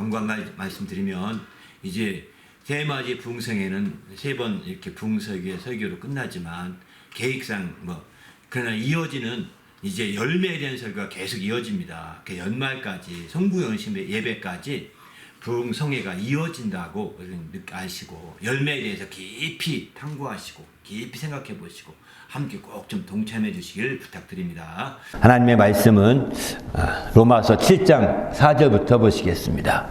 간관 말씀드리면 이제 대맞이 부흥성에는 3번 이렇게 부흥설교의 설교로 끝나지만 계획상 그러나 이어지는 이제 열매에 대한 설교가 계속 이어집니다. 그 연말까지 성부연심의 예배까지 부흥성회가 이어진다고 아시고 열매에 대해서 깊이 탐구하시고 깊이 생각해 보시고 함께 꼭 좀 동참해 주시길 부탁드립니다. 하나님의 말씀은 로마서 7장 4절부터 보시겠습니다.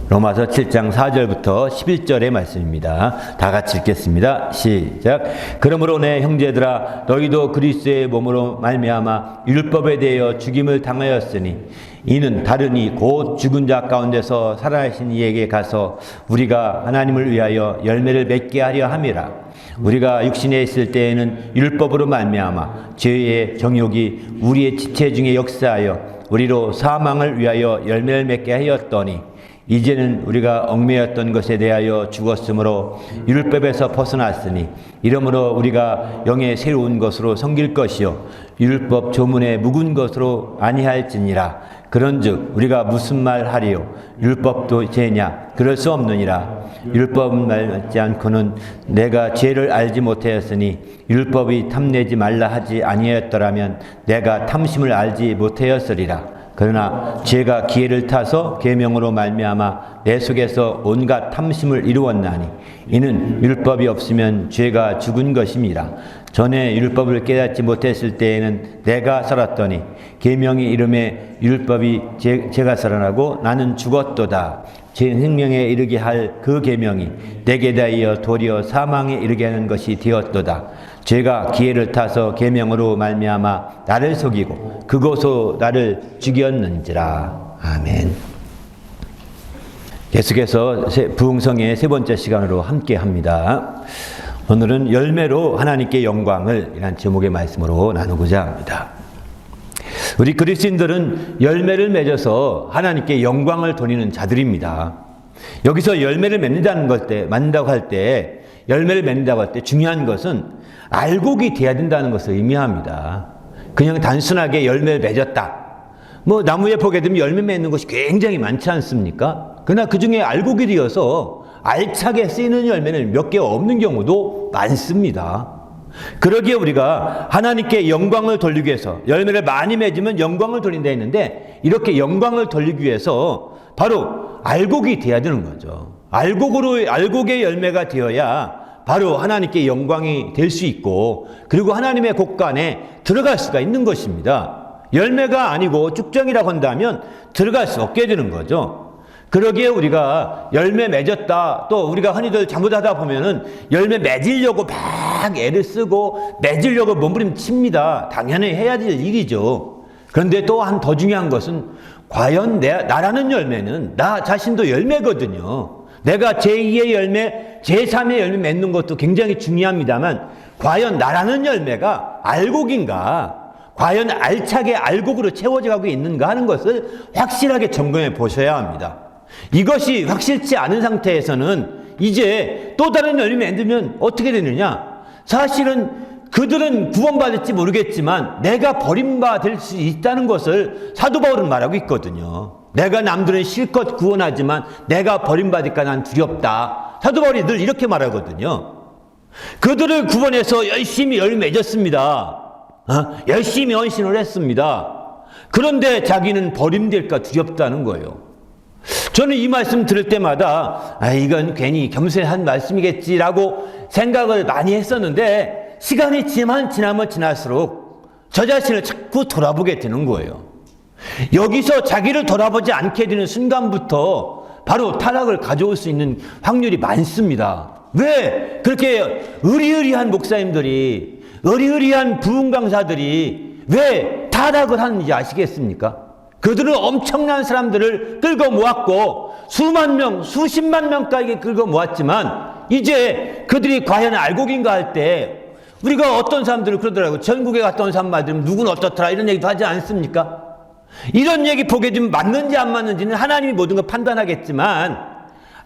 로마서 7장 4절부터 11절의 말씀입니다. 다 같이 읽겠습니다. 시작. 그러므로 내 형제들아 너희도 그리스도의 몸으로 말미암아 율법에 대하여 죽임을 당하였으니 이는 다르니 곧 죽은 자 가운데서 살아나신 이에게 가서 우리가 하나님을 위하여 열매를 맺게 하려 함이라. 우리가 육신에 있을 때에는 율법으로 말미암아 죄의 정욕이 우리의 지체 중에 역사하여 우리로 사망을 위하여 열매를 맺게 하였더니 이제는 우리가 얽매였던 것에 대하여 죽었으므로 율법에서 벗어났으니 이러므로 우리가 영의 새로운 것으로 섬길 것이요 율법 조문의 묵은 것으로 아니할지니라. 그런즉 우리가 무슨 말 하리요 율법도 죄냐 그럴 수 없느니라. 율법은 말지 않고는 내가 죄를 알지 못하였으니 율법이 탐내지 말라 하지 아니하였더라면 내가 탐심을 알지 못하였으리라. 그러나 죄가 기회를 타서 계명으로 말미암아 내 속에서 온갖 탐심을 이루었나니 이는 율법이 없으면 죄가 죽은 것임이라. 전에 율법을 깨닫지 못했을 때에는 내가 살았더니 계명이 이름에 율법이 제가 살아나고 나는 죽었도다. 제 생명에 이르게 할 그 계명이 내게 대하여 도리어 사망에 이르게 하는 것이 되었도다. 죄가 기회를 타서 계명으로 말미암아 나를 속이고 그것으로 나를 죽였는지라. 아멘. 계속해서 부흥성의 3번째 시간으로 함께 합니다. 오늘은 열매로 하나님께 영광을 이란 제목의 말씀으로 나누고자 합니다. 우리 그리스도인들은 열매를 맺어서 하나님께 영광을 돌리는 자들입니다. 여기서 열매를 맺는다고 할 때 열매를 맺는다고 할 때 중요한 것은 알곡이 돼야 된다는 것을 의미합니다. 그냥 단순하게 열매를 맺었다. 나무에 보게 되면 열매 맺는 것이 굉장히 많지 않습니까? 그러나 그 중에 알곡이 되어서 알차게 쓰이는 열매는 몇 개 없는 경우도 많습니다. 그러기에 우리가 하나님께 영광을 돌리기 위해서 열매를 많이 맺으면 영광을 돌린다 했는데 이렇게 영광을 돌리기 위해서 바로 알곡이 돼야 되는 거죠. 알곡의 열매가 되어야 바로 하나님께 영광이 될 수 있고 그리고 하나님의 곳간에 들어갈 수가 있는 것입니다. 열매가 아니고 쭉정이라고 한다면 들어갈 수 없게 되는 거죠. 그러기에 우리가 열매 맺었다 또 우리가 흔히들 잘못하다 보면은 열매 맺으려고 막 애를 쓰고 맺으려고 몸부림칩니다. 당연히 해야 될 일이죠. 그런데 또한 더 중요한 것은 과연 나라는 열매는 나 자신도 열매거든요. 내가 제2의 열매, 제3의 열매 맺는 것도 굉장히 중요합니다만 과연 나라는 열매가 알곡인가? 과연 알차게 알곡으로 채워져 가고 있는가 하는 것을 확실하게 점검해 보셔야 합니다. 이것이 확실치 않은 상태에서는 이제 또 다른 열매 맺으면 어떻게 되느냐? 사실은 그들은 구원받을지 모르겠지만 내가 버림받을 수 있다는 것을 사도 바울은 말하고 있거든요. 내가 남들은 실컷 구원하지만 내가 버림받을까 난 두렵다. 사도 바울이 늘 이렇게 말하거든요. 그들을 구원해서 열심히 열매 맺었습니다. 열심히 헌신을 했습니다. 그런데 자기는 버림될까 두렵다는 거예요. 저는 이 말씀 들을 때마다 이건 괜히 겸손한 말씀이겠지라고 생각을 많이 했었는데 시간이 지나면 지날수록 저 자신을 자꾸 돌아보게 되는 거예요. 여기서 자기를 돌아보지 않게 되는 순간부터 바로 타락을 가져올 수 있는 확률이 많습니다. 왜 그렇게 의리의리한 목사님들이 의리의리한 부흥 강사들이 왜 타락을 하는지 아시겠습니까? 그들은 엄청난 사람들을 끌고 모았고 수만 명, 수십만 명까지 끌고 모았지만 이제 그들이 과연 알곡인가 할 때 우리가 어떤 사람들을 그러더라고요. 전국에 갔다 온 사람들은 누구는 어떻더라 이런 얘기도 하지 않습니까? 이런 얘기 보게 되면 맞는지 안 맞는지는 하나님이 모든 걸 판단하겠지만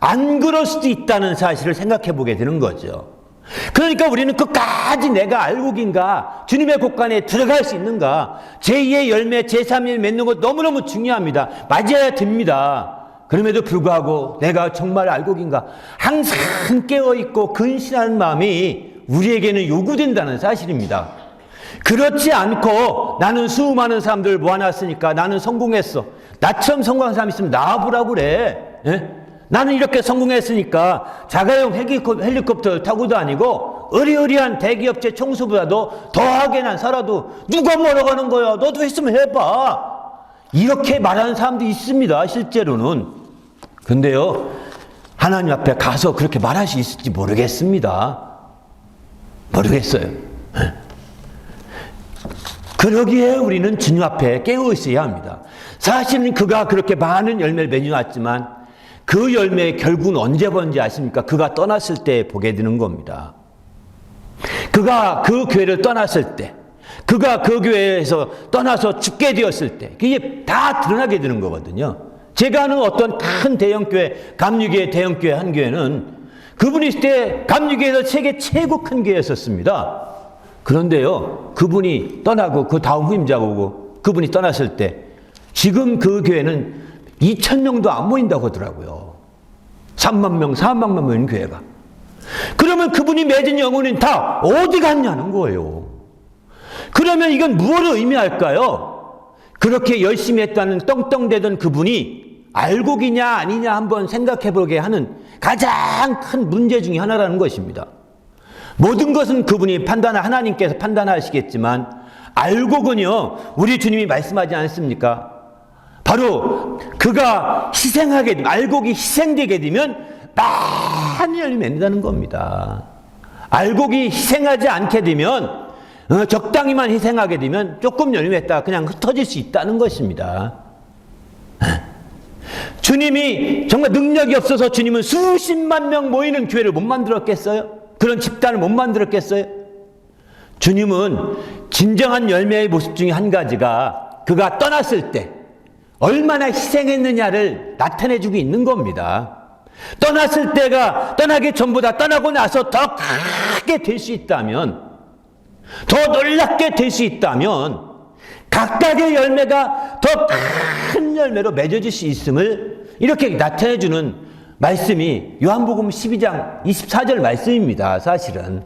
안 그럴 수도 있다는 사실을 생각해 보게 되는 거죠. 그러니까 우리는 끝까지 내가 알곡인가 주님의 곳간에 들어갈 수 있는가 제2의 열매 제3의 열매 맺는 것 너무너무 중요합니다. 맞아야 됩니다. 그럼에도 불구하고 내가 정말 알곡인가? 항상 깨어있고 근신하는 마음이 우리에게는 요구된다는 사실입니다. 그렇지 않고 나는 수많은 사람들을 모아놨으니까 나는 성공했어. 나처럼 성공한 사람 있으면 나와보라고 그래. 예? 나는 이렇게 성공했으니까 자가용 헬리콥터를 타고 다니고 의리의리한 대기업체 총수보다도 더하게 난 살아도 누가 뭐라고 하는 거야. 너도 했으면 해봐. 이렇게 말하는 사람도 있습니다. 실제로는. 근데요, 하나님 앞에 가서 그렇게 말할 수 있을지 모르겠습니다. 모르겠어요. 그러기에 우리는 주님 앞에 깨어 있어야 합니다. 사실은 그가 그렇게 많은 열매를 맺어놨지만 그 열매의 결국은 언제 본지 아십니까? 그가 떠났을 때 보게 되는 겁니다. 그가 그 교회를 떠났을 때, 그가 그 교회에서 떠나서 죽게 되었을 때, 그게 다 드러나게 되는 거거든요. 제가 아는 어떤 큰 대형교회, 감리교회 대형교회 한 교회는 그분이 있을 때 감리교회에서 세계 최고 큰 교회였었습니다. 그런데요, 그분이 떠나고 그 다음 후임자가 오고 그분이 떠났을 때 지금 그 교회는 2,000명도 안 모인다고 하더라고요. 3만 명, 4만 명 모이는 교회가. 그러면 그분이 맺은 영혼은 다 어디 갔냐는 거예요. 그러면 이건 무엇을 의미할까요? 그렇게 열심히 했다는 떵떵대던 그분이 알곡이냐 아니냐 한번 생각해보게 하는 가장 큰 문제 중에 하나라는 것입니다. 모든 것은 그분이 하나님께서 판단하시겠지만 알곡은요, 우리 주님이 말씀하지 않습니까? 바로 그가 희생하게 되면, 알곡이 희생되게 되면 많은 열매 맺는다는 겁니다. 알곡이 희생하지 않게 되면, 적당히만 희생하게 되면 조금 열매했다가 그냥 흩어질 수 있다는 것입니다. 주님이 정말 능력이 없어서 주님은 수십만 명 모이는 교회를 못 만들었겠어요? 그런 집단을 못 만들었겠어요? 주님은 진정한 열매의 모습 중에 한 가지가 그가 떠났을 때 얼마나 희생했느냐를 나타내주고 있는 겁니다. 떠났을 때가 떠나기 전보다 떠나고 나서 더 크게 될 수 있다면, 더 놀랍게 될 수 있다면 각각의 열매가 더 큰 열매로 맺어질 수 있음을 이렇게 나타내주는 말씀이 요한복음 12장 24절 말씀입니다. 사실은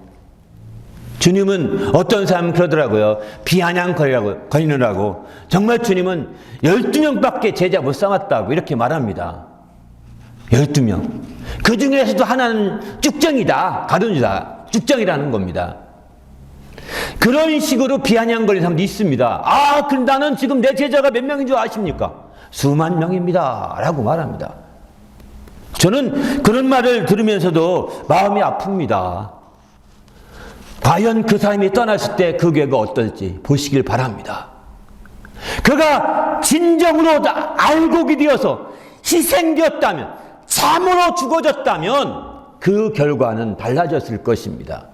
주님은 어떤 사람은 그러더라고요. 비아냥거리느라고 정말 주님은 12명밖에 제자 못 삼았다고 이렇게 말합니다. 12명. 그 중에서도 하나는 쭉정이다. 가룟유다. 쭉정이라는 겁니다. 그런 식으로 비아냥거리는 사람도 있습니다. 아, 그럼 나는 지금 내 제자가 몇 명인 줄 아십니까? 수만 명입니다. 라고 말합니다. 저는 그런 말을 들으면서도 마음이 아픕니다. 과연 그 사람이 떠났을 때 그 교회가 어떨지 보시길 바랍니다. 그가 진정으로 알곡이 되어서 희생되었다면, 참으로 죽어졌다면 그 결과는 달라졌을 것입니다.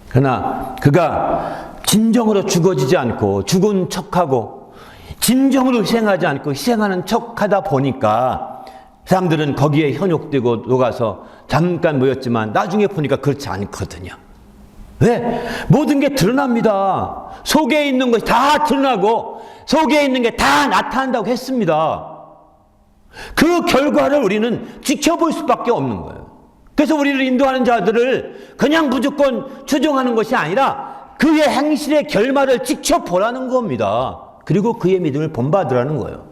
그러나 그가 진정으로 죽어지지 않고 죽은 척하고 진정으로 희생하지 않고 희생하는 척하다 보니까 사람들은 거기에 현혹되고 녹아서 잠깐 모였지만 나중에 보니까 그렇지 않거든요. 왜? 모든 게 드러납니다. 속에 있는 것이 다 드러나고 속에 있는 게 다 나타난다고 했습니다. 그 결과를 우리는 지켜볼 수밖에 없는 거예요. 그래서 우리를 인도하는 자들을 그냥 무조건 추종하는 것이 아니라 그의 행실의 결말을 지켜보라는 겁니다. 그리고 그의 믿음을 본받으라는 거예요.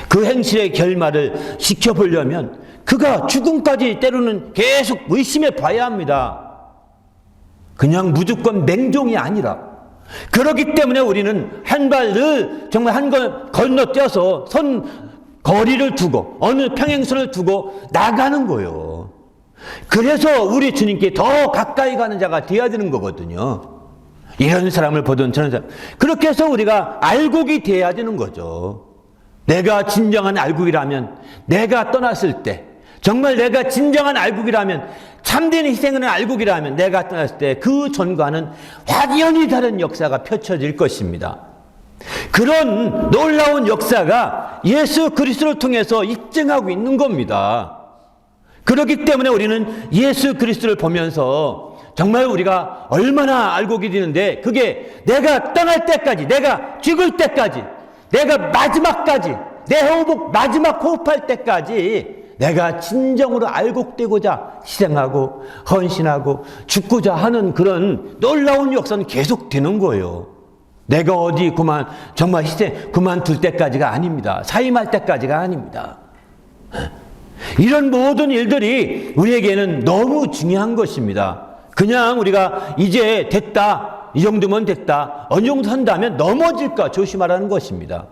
그 행실의 결말을 지켜보려면 그가 죽음까지 때로는 계속 의심해 봐야 합니다. 그냥 무조건 맹종이 아니라. 그렇기 때문에 우리는 한 발을 정말 한 걸 건너뛰어서 거리를 두고 어느 평행선을 두고 나가는 거예요. 그래서 우리 주님께 더 가까이 가는 자가 되어야 되는 거거든요. 이런 사람을 보던 저런 사람. 그렇게 해서 우리가 알곡이 되어야 되는 거죠. 내가 진정한 알곡이라면, 내가 떠났을 때, 정말 내가 진정한 알곡이라면, 참된 희생하는 알곡이라면 내가 떠났을 때 그 전과는 확연히 다른 역사가 펼쳐질 것입니다. 그런 놀라운 역사가 예수 그리스도를 통해서 입증하고 있는 겁니다. 그렇기 때문에 우리는 예수 그리스도를 보면서 정말 우리가 얼마나 알곡이 되는데 그게 내가 떠날 때까지, 내가 죽을 때까지, 내가 마지막까지 내 호흡 마지막 호흡할 때까지 내가 진정으로 알곡되고자 희생하고 헌신하고 죽고자 하는 그런 놀라운 역사는 계속되는 거예요. 내가 어디 정말 희생 그만둘 때까지가 아닙니다. 사임할 때까지가 아닙니다. 이런 모든 일들이 우리에게는 너무 중요한 것입니다. 그냥 우리가 이제 됐다, 이 정도면 됐다, 어느 정도 한다면 넘어질까 조심하라는 것입니다.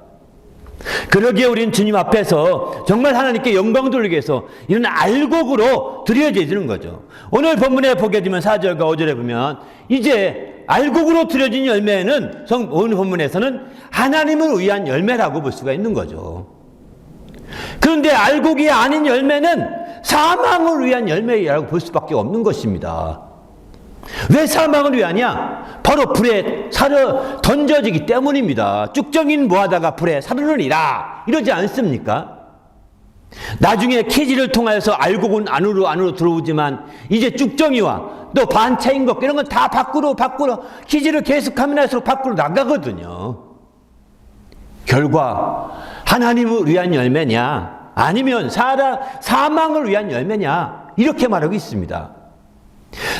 그러기에 우리는 주님 앞에서 정말 하나님께 영광 돌리기 위해서 이런 알곡으로 드려져야 되는 거죠. 오늘 본문에 보게 되면 4절과 5절에 보면 이제 알곡으로 드려진 열매는 오늘 본문에서는 하나님을 위한 열매라고 볼 수가 있는 거죠. 그런데 알곡이 아닌 열매는 사망을 위한 열매라고 볼 수밖에 없는 것입니다. 왜 사망을 위하냐? 바로 불에 던져지기 때문입니다. 쭉정이는 뭐하다가 불에 사르느니라 이러지 않습니까? 나중에 키지를 통하여서 알곡은 안으로 들어오지만 이제 쭉정이와 또 반차인 것 이런 건 다 밖으로 키지를 계속하면 할수록 밖으로 나가거든요. 결과 하나님을 위한 열매냐 아니면 사망을 위한 열매냐 이렇게 말하고 있습니다.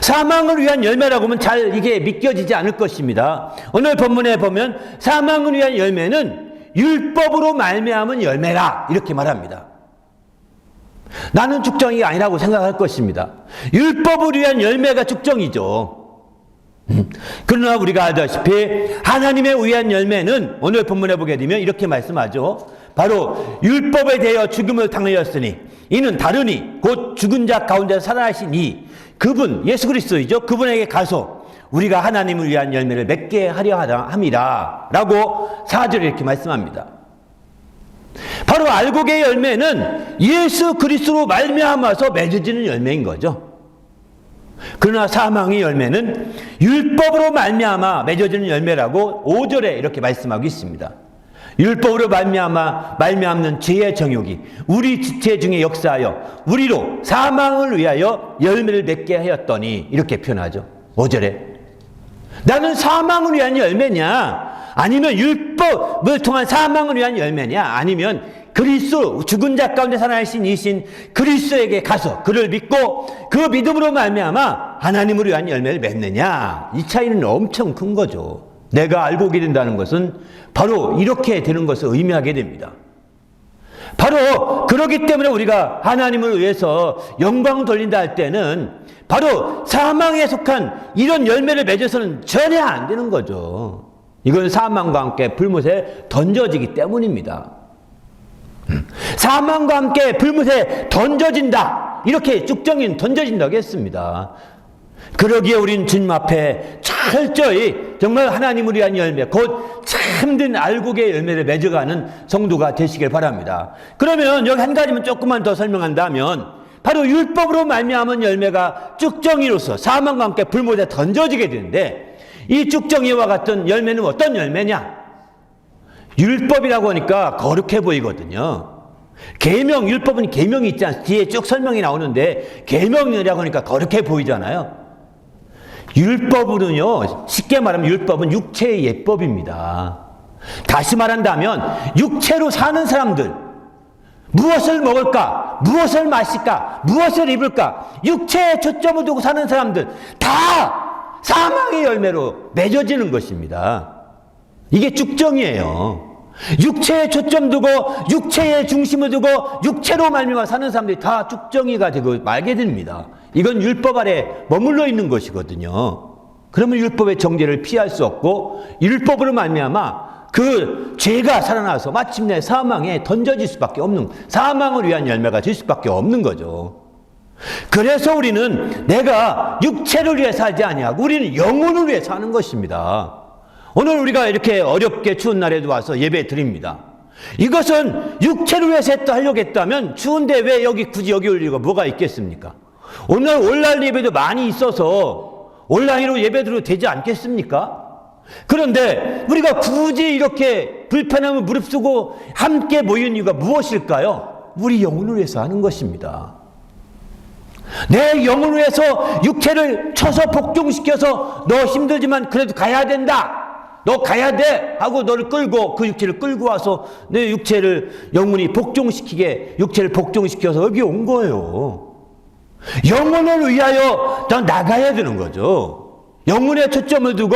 사망을 위한 열매라고 하면 잘 이게 믿겨지지 않을 것입니다. 오늘 본문에 보면 사망을 위한 열매는 율법으로 말미암은 열매라 이렇게 말합니다. 나는 쭉정이가 아니라고 생각할 것입니다. 율법을 위한 열매가 쭉정이죠. 그러나 우리가 알다시피 하나님의 위한 열매는 오늘 본문에 보게 되면 이렇게 말씀하죠. 바로 율법에 대하여 죽음을 당하였으니 이는 다르니 곧 죽은 자 가운데 살아나신 그분 예수 그리스도이죠. 그분에게 가서 우리가 하나님을 위한 열매를 맺게 하려 함이라 라고 4절에 이렇게 말씀합니다. 바로 알곡의 열매는 예수 그리스도로 말미암아서 맺어지는 열매인 거죠. 그러나 사망의 열매는 율법으로 말미암아 맺어지는 열매라고 5절에 이렇게 말씀하고 있습니다. 율법으로 말미암는 죄의 정욕이 우리 지체 중에 역사하여 우리로 사망을 위하여 열매를 맺게 하였더니 이렇게 표현하죠. 5절에 나는 사망을 위한 열매냐 아니면 율법을 통한 사망을 위한 열매냐 아니면 그리스도 죽은 자 가운데 살아나신 이신 그리스도에게 가서 그를 믿고 그 믿음으로 말미암아 하나님을 위한 열매를 맺느냐 이 차이는 엄청 큰 거죠. 내가 알곡이 된다는 것은 바로 이렇게 되는 것을 의미하게 됩니다. 바로 그렇기 때문에 우리가 하나님을 위해서 영광 돌린다 할 때는 바로 사망에 속한 이런 열매를 맺어서는 전혀 안 되는 거죠. 이건 사망과 함께 불못에 던져지기 때문입니다. 사망과 함께 불못에 던져진다 이렇게 쭉정이는 던져진다고 했습니다. 그러기에 우린 주님 앞에 철저히 정말 하나님을 위한 열매 곧 참된 알곡의 열매를 맺어가는 성도가 되시길 바랍니다. 그러면 여기 한 가지만 조금만 더 설명한다면 바로 율법으로 말미암은 열매가 쭉정이로서 사망과 함께 불못에 던져지게 되는데 이 쭉정이와 같은 열매는 어떤 열매냐? 율법이라고 하니까 거룩해 보이거든요. 계명, 율법은 계명이 있지 않습니까? 뒤에 쭉 설명이 나오는데 계명이라고 하니까 거룩해 보이잖아요. 율법으로는요, 쉽게 말하면 율법은 육체의 예법입니다. 다시 말한다면 육체로 사는 사람들, 무엇을 먹을까, 무엇을 마실까, 무엇을 입을까, 육체에 초점을 두고 사는 사람들 다 사망의 열매로 맺어지는 것입니다. 이게 쭉정이에요. 육체에 초점 두고 육체에 중심을 두고 육체로 말미암아 사는 사람들이 다 쭉정이가 되고 말게 됩니다. 이건 율법 아래 머물러 있는 것이거든요. 그러면 율법의 정죄를 피할 수 없고 율법으로 말미암아 그 죄가 살아나서 마침내 사망에 던져질 수밖에 없는, 사망을 위한 열매가 될 수밖에 없는 거죠. 그래서 우리는 내가 육체를 위해 살지 아니하고 우리는 영혼을 위해 사는 것입니다. 오늘 우리가 이렇게 어렵게 추운 날에도 와서 예배 드립니다. 이것은 육체를 위해서 하려고 했다면 추운데 왜 굳이 여기 올 이유가 뭐가 있겠습니까? 오늘 온라인 예배도 많이 있어서 온라인으로 예배 드려도 되지 않겠습니까? 그런데 우리가 굳이 이렇게 불편함을 무릅쓰고 함께 모인 이유가 무엇일까요? 우리 영혼을 위해서 하는 것입니다. 내 영혼을 위해서 육체를 쳐서 복종시켜서 너 힘들지만 그래도 가야 된다. 너 가야 돼! 하고 너를 끌고, 그 육체를 끌고 와서 내 육체를 영혼이 복종시키게, 육체를 복종시켜서 여기 온 거예요. 영혼을 위하여 더 나가야 되는 거죠. 영혼에 초점을 두고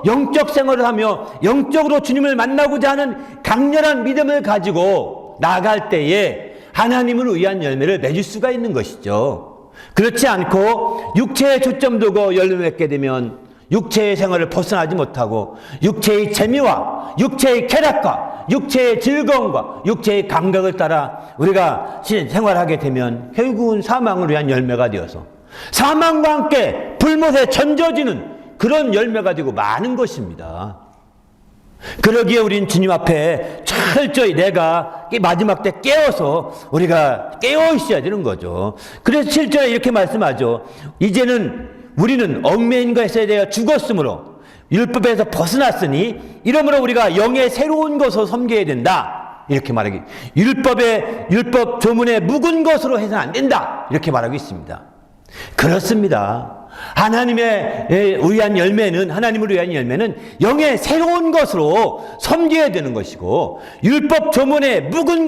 영적 생활을 하며 영적으로 주님을 만나고자 하는 강렬한 믿음을 가지고 나갈 때에 하나님을 위한 열매를 맺을 수가 있는 것이죠. 그렇지 않고 육체에 초점 두고 열매 맺게 되면 육체의 생활을 벗어나지 못하고 육체의 재미와 육체의 쾌락과 육체의 즐거움과 육체의 감각을 따라 우리가 생활하게 되면 결국은 사망을 위한 열매가 되어서 사망과 함께 불못에 던져지는 그런 열매가 되고 많은 것입니다. 그러기에 우린 주님 앞에 철저히 내가 마지막 때 깨어서 우리가 깨어 있어야 되는 거죠. 그래서 7절에 이렇게 말씀하죠. 이제는 우리는 얽매인 것에 대하여 죽었으므로 율법에서 벗어났으니 이러므로 우리가 영의 새로운 것으로 섬겨야 된다. 이렇게 말하기. 율법 조문에 묵은 것으로 해서는 안 된다. 이렇게 말하고 있습니다. 그렇습니다. 하나님의 위한 열매는, 하나님을 위한 열매는 영의 새로운 것으로 섬겨야 되는 것이고, 율법 조문에 묵은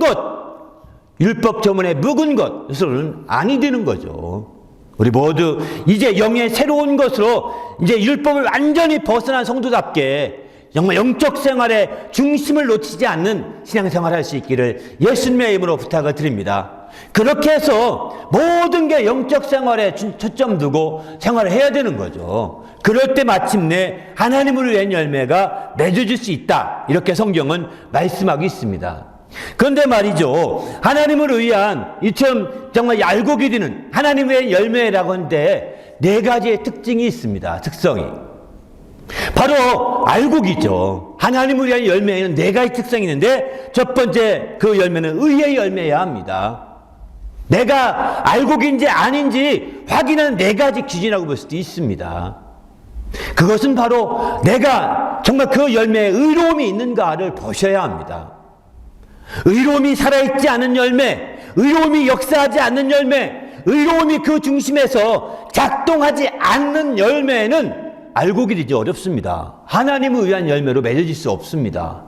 것으로는 아니 되는 거죠. 우리 모두 이제 영의 새로운 것으로 이제 율법을 완전히 벗어난 성도답게 정말 영적 생활의 중심을 놓치지 않는 신앙생활을 할 수 있기를 예수님의 이름으로 부탁을 드립니다. 그렇게 해서 모든 게 영적 생활에 초점 두고 생활을 해야 되는 거죠. 그럴 때 마침내 하나님을 위한 열매가 맺어질 수 있다. 이렇게 성경은 말씀하고 있습니다. 그런데 말이죠, 하나님을 위한 이처럼 정말 알곡이 되는 하나님의 열매라고 하는데 4가지의 특징이 있습니다. 특성이 바로 알곡이죠. 하나님을 위한 열매에는 4가지 특성이 있는데 첫 번째 그 열매는 의의 열매여야 합니다. 내가 알곡인지 아닌지 확인하는 4가지 기준이라고 볼 수도 있습니다. 그것은 바로 내가 정말 그 열매에 의로움이 있는가를 보셔야 합니다. 의로움이 살아있지 않은 열매, 의로움이 역사하지 않는 열매, 의로움이 그 중심에서 작동하지 않는 열매는 알곡이 되기 어렵습니다. 하나님을 위한 열매로 맺어질 수 없습니다.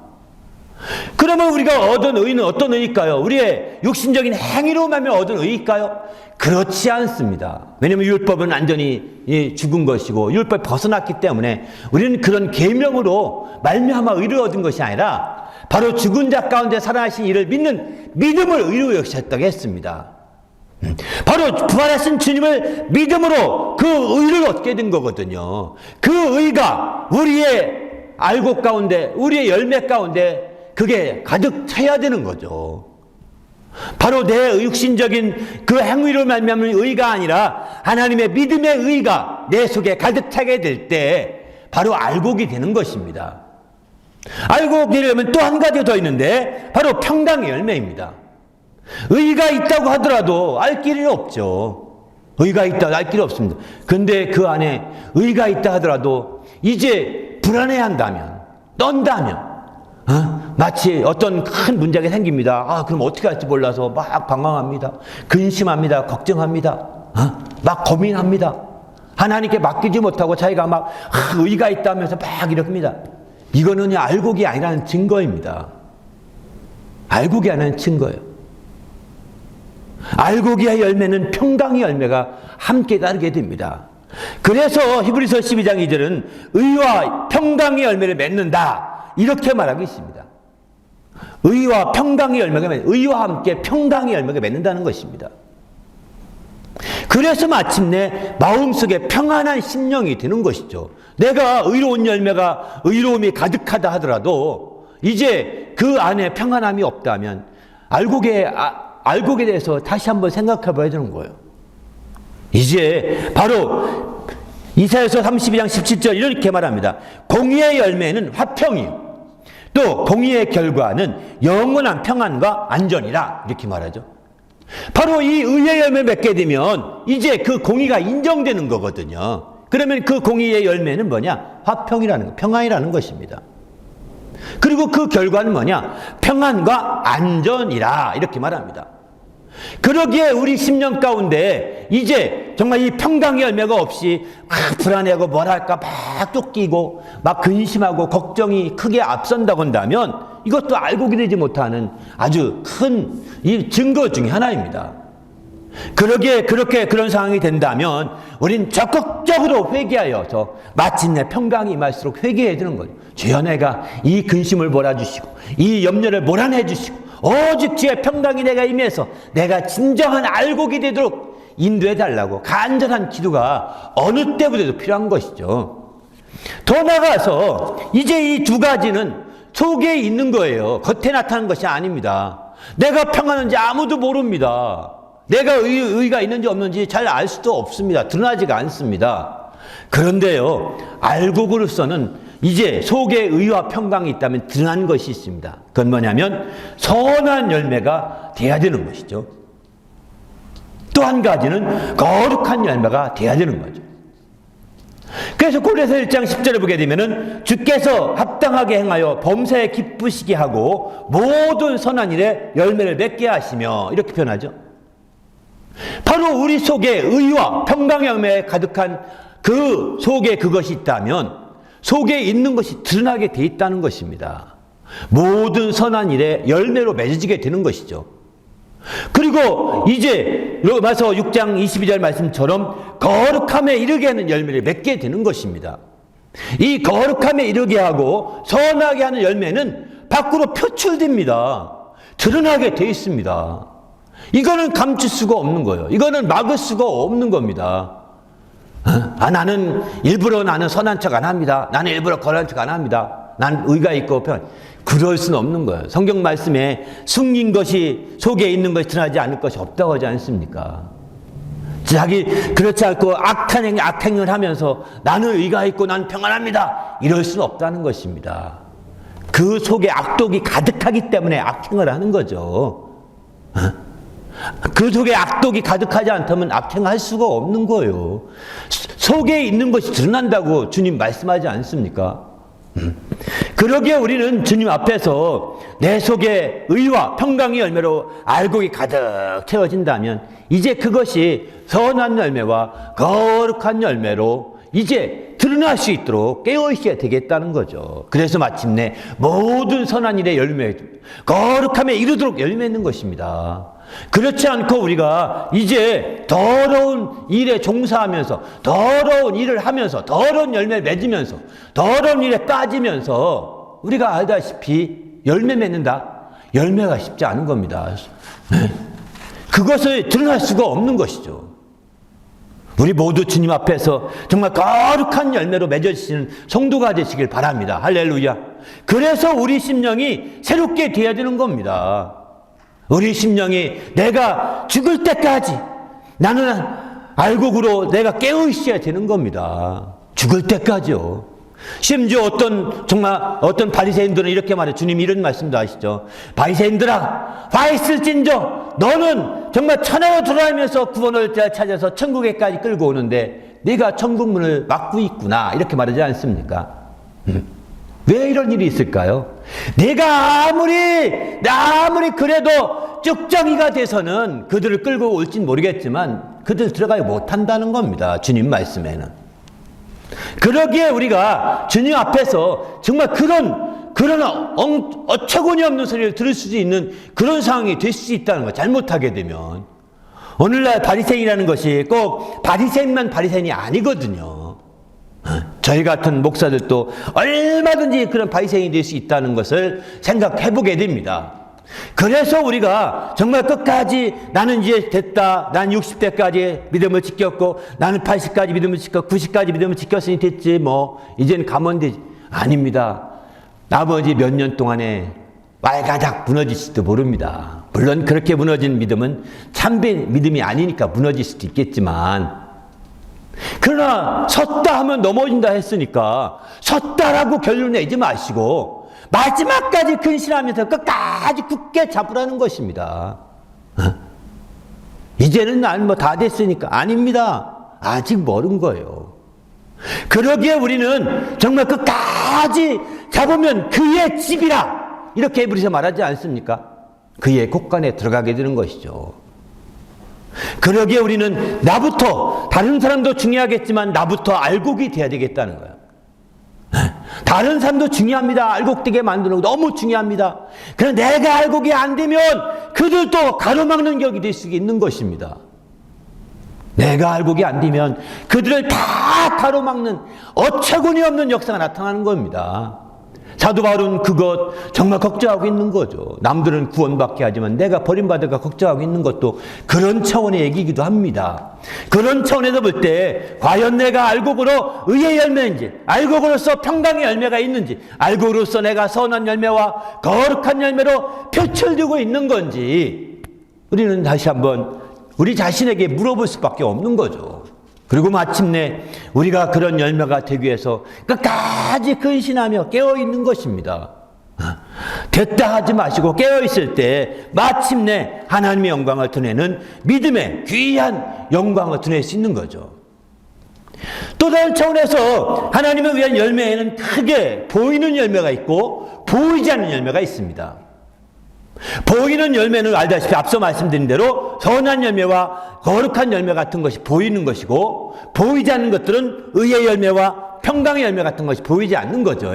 그러면 우리가 얻은 의는 어떤 의일까요? 우리의 육신적인 행위로 하면 얻은 의일까요? 그렇지 않습니다. 왜냐하면 율법은 완전히 죽은 것이고 율법에 벗어났기 때문에 우리는 그런 계명으로 말미암아 의를 얻은 것이 아니라 바로 죽은 자 가운데 살아나신 이를 믿는 믿음을 의로 여기셨다고 했습니다. 바로 부활하신 주님을 믿음으로 그 의를 얻게 된 거거든요. 그 의가 우리의 알곡 가운데, 우리의 열매 가운데 그게 가득 차야 되는 거죠. 바로 내 육신적인 그 행위로 말미암은 의가 아니라 하나님의 믿음의 의가 내 속에 가득 차게 될 때 바로 알곡이 되는 것입니다. 알곡이 되려면 또 한 가지 더 있는데 바로 평강의 열매입니다. 의가 있다고 하더라도 알 길이 없죠. 의가 있다 알 길이 없습니다. 근데 그 안에 의가 있다 하더라도 이제 불안해한다면, 떤다면, 마치 어떤 큰 문제가 생깁니다. 그럼 어떻게 할지 몰라서 막 방황합니다. 근심합니다. 걱정합니다. 막 고민합니다. 하나님께 맡기지 못하고 자기가 막 의가 있다면서 막 이럽니다. 이거는 알곡이 아니라는 증거입니다. 알곡이 아니라는 증거예요. 알곡의 열매는 평강의 열매가 함께 따르게 됩니다. 그래서 히브리서 12장 2절은 의와 평강의 열매를 맺는다 이렇게 말하고 있습니다. 의와 평강의 열매가 의와 함께 평강의 열매가 맺는다는 것입니다. 그래서 마침내 마음속에 평안한 심령이 되는 것이죠. 내가 의로운 열매가 의로움이 가득하다 하더라도 이제 그 안에 평안함이 없다면 알곡에 대해서 다시 한번 생각해 봐야 되는 거예요. 이제 바로 이사야서 32장 17절 이렇게 말합니다. 공의의 열매는 화평이요 또 공의의 결과는 영원한 평안과 안전이라 이렇게 말하죠. 바로 이 의의 열매 맺게 되면 이제 그 공의가 인정되는 거거든요. 그러면 그 공의의 열매는 뭐냐? 화평이라는 거, 평안이라는 것입니다. 그리고 그 결과는 뭐냐? 평안과 안전이라 이렇게 말합니다. 그러기에 우리 심령 가운데 이제 정말 이 평강의 열매가 없이 막 불안해하고 뭐랄까 막 쫓기고 막 근심하고 걱정이 크게 앞선다고 한다면 이것도 알고 기대지 못하는 아주 큰 이 증거 중에 하나입니다. 그러게 그렇게 그런 상황이 된다면 우린 적극적으로 회개하여서 마침내 평강이 임할수록 회개해야 되는 거죠. 주여, 내가 이 근심을 몰아주시고 이 염려를 몰아내 주시고 오직 주의 평강이 내가 임해서 내가 진정한 알곡이 되도록 인도해 달라고 간절한 기도가 어느 때보다도 필요한 것이죠. 더 나아가서 이제 이 두 가지는 속에 있는 거예요. 겉에 나타나는 것이 아닙니다. 내가 평안한지 아무도 모릅니다. 내가 의가 있는지 없는지 잘 알 수도 없습니다. 드러나지가 않습니다. 그런데요, 알곡으로서는 이제 속에 의와 평강이 있다면 드러난 것이 있습니다. 그건 뭐냐면 선한 열매가 돼야 되는 것이죠. 또 한 가지는 거룩한 열매가 돼야 되는 거죠. 그래서 고린도서 1장 10절을 보게 되면은 주께서 합당하게 행하여 범사에 기쁘시게 하고 모든 선한 일에 열매를 맺게 하시며 이렇게 표현하죠. 바로 우리 속에 의와 평강의 열매에 가득한 그 속에 그것이 있다면 속에 있는 것이 드러나게 돼 있다는 것입니다. 모든 선한 일에 열매로 맺어지게 되는 것이죠. 그리고 이제 로마서 6장 22절 말씀처럼 거룩함에 이르게 하는 열매를 맺게 되는 것입니다. 이 거룩함에 이르게 하고 선하게 하는 열매는 밖으로 표출됩니다. 드러나게 돼 있습니다. 이거는 감출 수가 없는 거예요. 이거는 막을 수가 없는 겁니다. 나는 일부러 나는 선한 척 안 합니다. 나는 일부러 거룩한 척 안 합니다. 난 의가 있고 그럴 수는 없는 거예요. 성경 말씀에 숨긴 것이 속에 있는 것이 드러나지 않을 것이 없다고 하지 않습니까? 자기 그렇지 않고 악행을 하면서 나는 의가 있고 나는 평안합니다. 이럴 수는 없다는 것입니다. 그 속에 악독이 가득하기 때문에 악행을 하는 거죠. 그 속에 악독이 가득하지 않다면 악행할 수가 없는 거예요. 속에 있는 것이 드러난다고 주님 말씀하지 않습니까? 그러기에 우리는 주님 앞에서 내 속에 의와 평강의 열매로 알곡이 가득 채워진다면 이제 그것이 선한 열매와 거룩한 열매로 이제 드러날 수 있도록 깨어있어야 되겠다는 거죠. 그래서 마침내 모든 선한 일에 열매, 거룩함에 이르도록 열매 맺는 것입니다. 그렇지 않고 우리가 이제 더러운 일에 종사하면서 더러운 일을 하면서 더러운 열매를 맺으면서 더러운 일에 빠지면서 우리가 알다시피 열매 맺는다? 열매가 쉽지 않은 겁니다. 그것을 드러날 수가 없는 것이죠. 우리 모두 주님 앞에서 정말 거룩한 열매로 맺어지시는 성도가 되시길 바랍니다. 할렐루야. 그래서 우리 심령이 새롭게 되어야 되는 겁니다. 우리 심령이 내가 죽을 때까지 나는 알곡으로 내가 깨어있어야 되는 겁니다. 죽을 때까지요. 심지어 어떤 바리새인들은 이렇게 말해요. 주님 이런 말씀도 하시죠. 바리새인들아, 화 있을진저 너는 정말 천하로 돌아다니면서 구원을 찾아서 천국에까지 끌고 오는데 네가 천국문을 막고 있구나 이렇게 말하지 않습니까? 왜 이런 일이 있을까요? 내가 아무리 그래도 쭉정이가 돼서는 그들을 끌고 올진 모르겠지만 그들 들어가지 못한다는 겁니다. 주님 말씀에는. 그러기에 우리가 주님 앞에서 정말 그런 어처구니 없는 소리를 들을 수 있는 그런 상황이 될 수 있다는 거예요. 잘못하게 되면. 오늘날 바리새인이라는 것이 꼭 바리새인만 바리새인이 아니거든요. 저희 같은 목사들도 얼마든지 그런 바리새인이 될 수 있다는 것을 생각해 보게 됩니다. 그래서 우리가 정말 끝까지 나는 이제 됐다. 난 60대까지 믿음을 지켰고 나는 80까지 믿음을 지켰고 90까지 믿음을 지켰으니 됐지 뭐 이제는 가면 되지. 아닙니다. 나머지 몇 년 동안에 말가닥 무너질지도 모릅니다. 물론 그렇게 무너진 믿음은 참된 믿음이 아니니까 무너질 수도 있겠지만 그러나 섰다 하면 넘어진다 했으니까 섰다라고 결론 내지 마시고 마지막까지 근신하면서 끝까지 굳게 잡으라는 것입니다. 이제는 난 뭐 다 됐으니까. 아닙니다. 아직 멀은 거예요. 그러기에 우리는 정말 끝까지 잡으면 그의 집이라 이렇게 에브리서 말하지 않습니까? 그의 곳간에 들어가게 되는 것이죠. 그러기에 우리는 나부터, 다른 사람도 중요하겠지만 나부터 알곡이 돼야 되겠다는 거예요. 다른 사람도 중요합니다. 알곡되게 만드는 거 너무 중요합니다. 그런데 내가 알곡이 안 되면 그들도 가로막는 격이 될 수 있는 것입니다. 내가 알곡이 안 되면 그들을 다 가로막는 어처구니 없는 역사가 나타나는 겁니다. 사도 바울은 그것 정말 걱정하고 있는 거죠. 남들은 구원받게 하지만 내가 버림받을까 걱정하고 있는 것도 그런 차원의 얘기이기도 합니다. 그런 차원에서 볼 때 과연 내가 알곡으로 의의 열매인지, 알곡으로서 평강의 열매가 있는지, 알곡으로서 내가 선한 열매와 거룩한 열매로 표출되고 있는 건지 우리는 다시 한번 우리 자신에게 물어볼 수밖에 없는 거죠. 그리고 마침내 우리가 그런 열매가 되기 위해서 끝까지 근신하며 깨어있는 것입니다. 됐다 하지 마시고 깨어있을 때 마침내 하나님의 영광을 드러내는 믿음의 귀한 영광을 드러낼 수 있는 거죠. 또 다른 차원에서 하나님을 위한 열매에는 크게 보이는 열매가 있고 보이지 않는 열매가 있습니다. 보이는 열매는 알다시피 앞서 말씀드린 대로 선한 열매와 거룩한 열매 같은 것이 보이는 것이고, 보이지 않는 것들은 의의 열매와 평강의 열매 같은 것이 보이지 않는 거죠.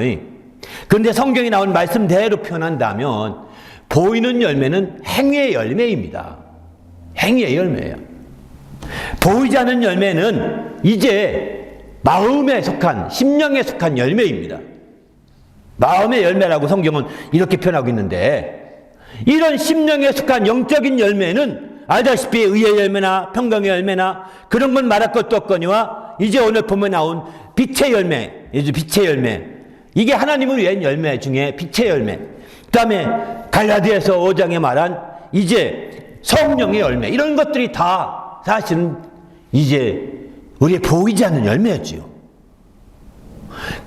그런데 성경에 나온 말씀대로 표현한다면 보이는 열매는 행위의 열매입니다. 행위의 열매예요. 보이지 않는 열매는 이제 마음에 속한, 심령에 속한 열매입니다. 마음의 열매라고 성경은 이렇게 표현하고 있는데, 이런 심령에 속한 영적인 열매는 알다시피 의의 열매나 평강의 열매나 그런 건 말할 것도 없거니와 이제 오늘 보면 나온 빛의 열매, 빛의 열매, 이게 하나님을 위한 열매 중에 빛의 열매. 그 다음에 갈라디아서 5장에 말한 이제 성령의 열매, 이런 것들이 다 사실은 이제 우리의 보이지 않는 열매였지요.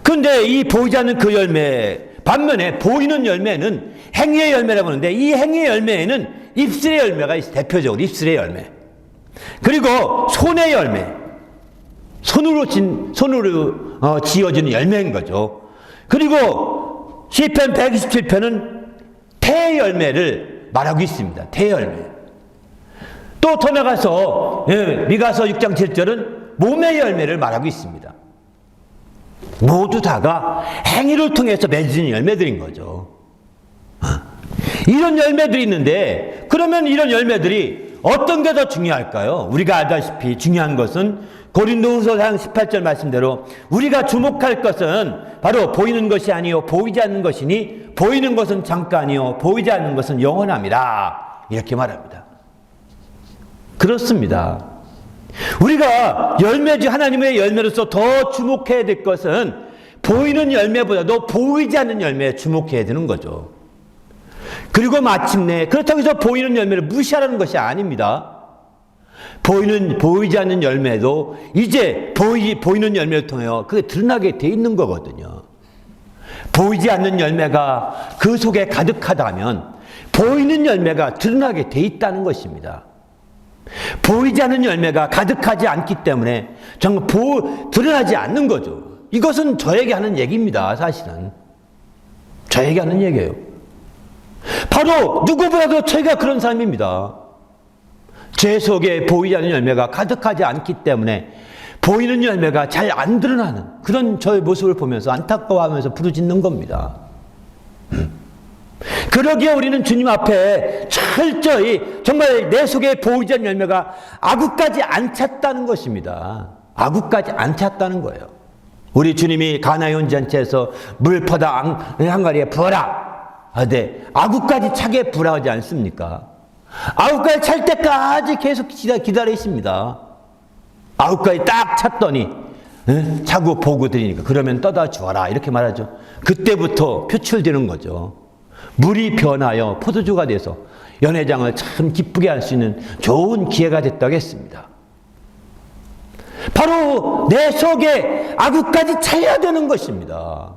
그런데 이 보이지 않는 그 열매 반면에 보이는 열매는 행위의 열매라고 하는데, 이 행위의 열매에는 입술의 열매가 있어요. 대표적으로 입술의 열매, 그리고 손의 열매, 손으로 지어지는 열매인 거죠. 그리고 시편 127편은 태의 열매를 말하고 있습니다. 태의 열매. 또 더 나가서 미가서 6장 7절은 몸의 열매를 말하고 있습니다. 모두 다가 행위를 통해서 맺은 열매들인 거죠. 이런 열매들이 있는데, 그러면 이런 열매들이 어떤 게 더 중요할까요? 우리가 알다시피 중요한 것은 고린도후서 4장 18절 말씀대로 우리가 주목할 것은 바로 보이는 것이 아니요 보이지 않는 것이니 보이는 것은 잠깐이요 보이지 않는 것은 영원함이라, 이렇게 말합니다. 그렇습니다. 우리가 열매지 하나님의 열매로서 더 주목해야 될 것은 보이는 열매보다도 보이지 않는 열매에 주목해야 되는 거죠. 그리고 마침내 그렇다고 해서 보이는 열매를 무시하라는 것이 아닙니다. 보이지 않는 열매도 이제 보이는 열매를 통해서 그게 드러나게 돼 있는 거거든요. 보이지 않는 열매가 그 속에 가득하다면 보이는 열매가 드러나게 돼 있다는 것입니다. 보이지 않는 열매가 가득하지 않기 때문에 정말 드러나지 않는 거죠. 이것은 저에게 하는 얘기입니다. 사실은 저에게 하는 얘기예요. 바로 누구보다도 제가 그런 사람입니다. 제 속에 보이지 않는 열매가 가득하지 않기 때문에 보이는 열매가 잘 안 드러나는 그런 저의 모습을 보면서 안타까워하면서 부르짖는 겁니다. 그러기에 우리는 주님 앞에 철저히 정말 내 속에 보이지 않는 열매가 아구까지 안 찼다는 것입니다. 아구까지 안 찼다는 거예요. 우리 주님이 가나의 혼잔치에서 물 퍼다 항아리에 부어라 하되 아구까지 차게 부으라 하지 않습니까? 아구까지 찰 때까지 계속 기다리십니다. 아구까지 딱 찼더니 차고 보고 드리니까 그러면 떠다 주어라 이렇게 말하죠. 그때부터 표출되는 거죠. 물이 변하여 포도주가 돼서 연회장을 참 기쁘게 할 수 있는 좋은 기회가 됐다고 했습니다. 바로 내 속에 아구까지 차야 되는 것입니다.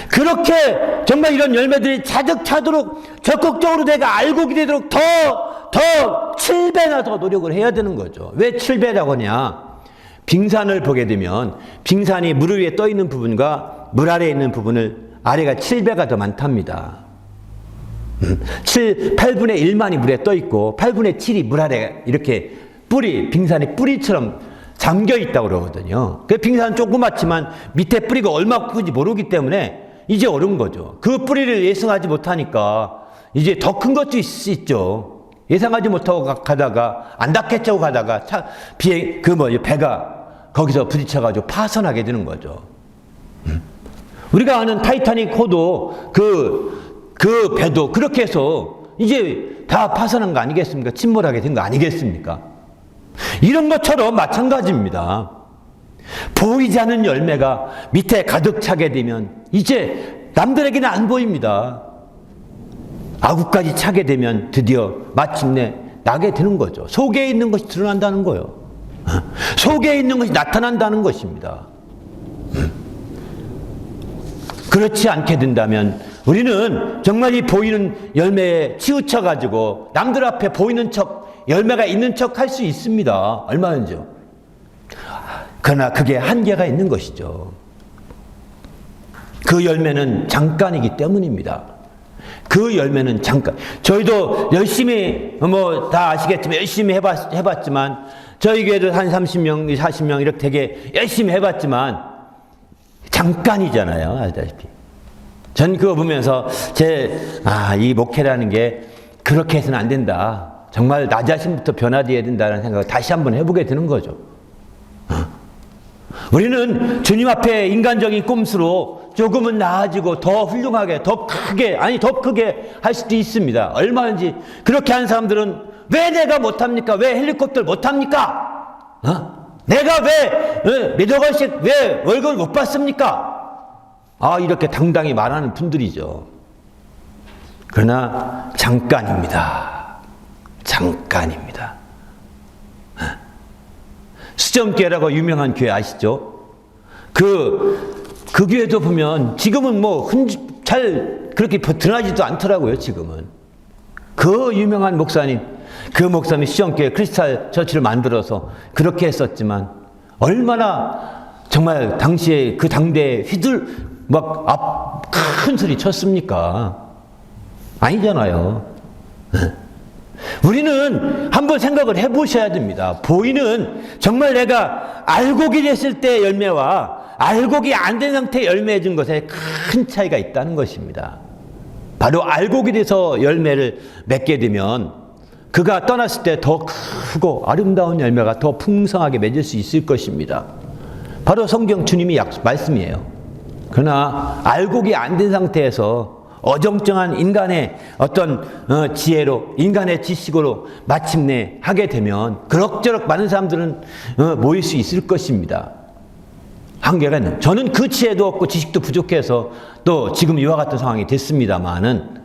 그렇게 정말 이런 열매들이 자득 차도록 적극적으로 내가 알곡이 되도록 더 7배나 더 노력을 해야 되는 거죠. 왜 7배라고 하냐? 빙산을 보게 되면 빙산이 물 위에 떠 있는 부분과 물 아래에 있는 부분을 아래가 7배가 더 많답니다. 8분의 1만이 물에 떠 있고 8분의 7이 물 아래 이렇게 빙산이 뿌리처럼 잠겨 있다고 그러거든요. 그 빙산은 조그맣지만 밑에 뿌리가 얼마나 큰지 모르기 때문에 이제 어려운 거죠. 그 뿌리를 예상하지 못하니까 이제 더 큰 것도 있죠. 예상하지 못하고 가다가 안 닿겠자고 가다가 배가 거기서 부딪혀가지고 파손하게 되는 거죠. 우리가 아는 타이타닉 호도 그 배도 그렇게 해서 이제 다 파손한 거 아니겠습니까? 침몰하게 된 거 아니겠습니까? 이런 것처럼 마찬가지입니다. 보이지 않는 열매가 밑에 가득 차게 되면 이제 남들에게는 안 보입니다. 아구까지 차게 되면 드디어 마침내 나게 되는 거죠. 속에 있는 것이 드러난다는 거예요. 속에 있는 것이 나타난다는 것입니다. 그렇지 않게 된다면 우리는 정말 이 보이는 열매에 치우쳐가지고 남들 앞에 보이는 척, 열매가 있는 척 할 수 있습니다. 얼마든지요. 그러나 그게 한계가 있는 것이죠. 그 열매는 잠깐이기 때문입니다. 그 열매는 잠깐. 저희도 열심히 다 아시겠지만 열심히 해봤지만 저희 교회도 한 30명, 40명 이렇게 되게 열심히 해봤지만 잠깐이잖아요. 알다시피. 전 그거 보면서 이 목회라는 게 그렇게 해서는 안 된다. 정말 나 자신부터 변화되어야 된다는 생각을 다시 한번 해보게 되는 거죠. 우리는 주님 앞에 인간적인 꼼수로 조금은 나아지고 더 훌륭하게, 더 크게 할 수도 있습니다. 얼마든지. 그렇게 하는 사람들은 왜 내가 못합니까? 왜 헬리콥터를 못합니까? 내가 왜 몇억 원씩 왜 월급을 못 받습니까? 이렇게 당당히 말하는 분들이죠. 그러나 잠깐입니다. 잠깐입니다. 수정교회라고 유명한 교회 아시죠? 그 교회도 보면 지금은 잘 그렇게 드러나지도 않더라고요, 지금은. 그 유명한 목사님 수정교회 크리스탈 처치를 만들어서 그렇게 했었지만 얼마나 정말 당시에 그 당대에 큰 소리 쳤습니까? 아니잖아요. 우리는 한번 생각을 해보셔야 됩니다. 보이는 정말 내가 알곡이 됐을 때 열매와 알곡이 안 된 상태의 열매 준 것에 큰 차이가 있다는 것입니다. 바로 알곡이 돼서 열매를 맺게 되면 그가 떠났을 때 더 크고 아름다운 열매가 더 풍성하게 맺을 수 있을 것입니다. 바로 성경 주님이 말씀이에요. 그러나 알곡이 안 된 상태에서 어정쩡한 인간의 어떤 지혜로, 인간의 지식으로 마침내 하게 되면 그럭저럭 많은 사람들은 모일 수 있을 것입니다. 한계가 있는. 저는 그 지혜도 없고 지식도 부족해서 또 지금 이와 같은 상황이 됐습니다만은,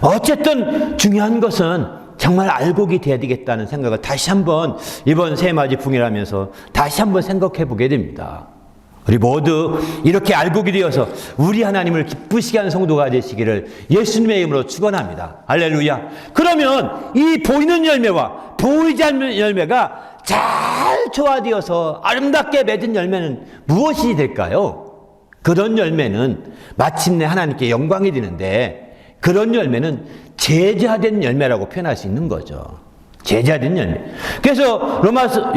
어쨌든 중요한 것은 정말 알곡이 돼야 되겠다는 생각을 다시 한번 이번 새해맞이 풍이라면서 다시 한번 생각해 보게 됩니다. 우리 모두 이렇게 알곡이 되어서 우리 하나님을 기쁘시게 하는 성도가 되시기를 예수님의 이름으로 축원합니다. 할렐루야. 그러면 이 보이는 열매와 보이지 않는 열매가 잘 조화되어서 아름답게 맺은 열매는 무엇이 될까요? 그런 열매는 마침내 하나님께 영광이 되는데 그런 열매는 제자된 열매라고 표현할 수 있는 거죠. 제자된 열매. 그래서